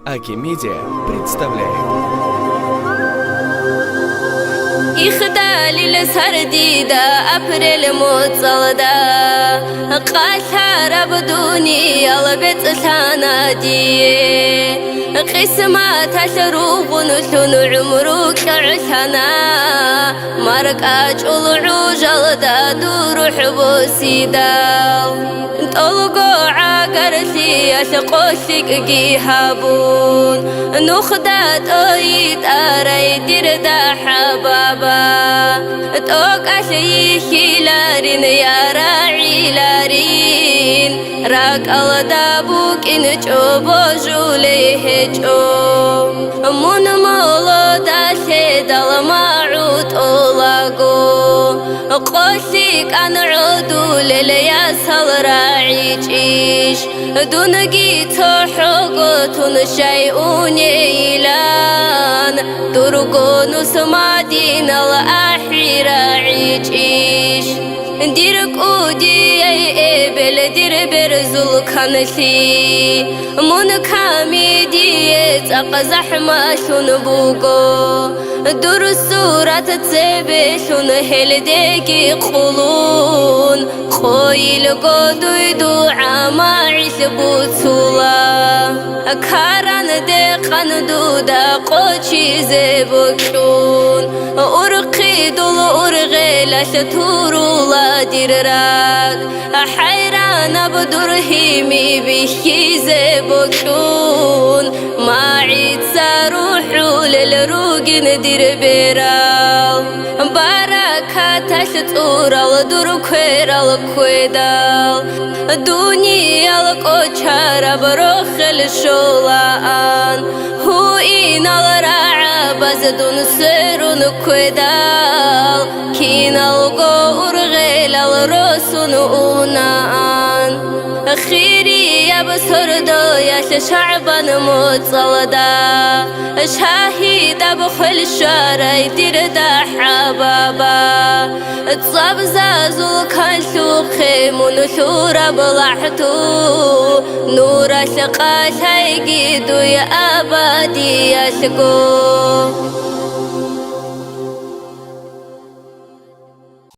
Аки-Медиа представляет. إخدالي لسرديدا أبريل موصلدا قاشا ربدوني البيت سنادي قسمات شروق نشون عمرك عشنا مرقاج العجل دا دور حبوسيدا طلقوا عقرسي أشقوشك جيهابون نخدات أيد أري دير دا حبابا توك أشيشي لارين يا راعي لارين راك الدابوك إن جوبو جوليه جو من مولودا شيدال معود أولاغو قوشيك أن عدو للياسال راعي جيش دونجي تحقو تنشيئون يلان درقو نسمادين الأحير عيش ديرك أودي إبل دير برزل كنسي من كامي ديت أقزح ما شنبوكو دور السورة تسبشون هل ديكي قلون خويل قدوي دوعا ما عشبوتولا كاران ديقان دودا قوشي زبكشون أرقي دول أرغي شتورولا ديراك حيران بدرهيمي بشي زبكشون ما عيد ساروحو للروق ندير بيرال بركة شتورا ودور كويرا الكويدال دنيا الكوشارا بروخ الشولان هو إن الرعب زدون سيرون كويدال كين الغور غيل الرسون أونان خيري يا بسردو يا شعبان متصلدا شاهد بخل شاري دير دا حبابا تصاب زازو كان شوخي منشورة بلحتو نور شقاش هيجيدو يا أبادي يا شكو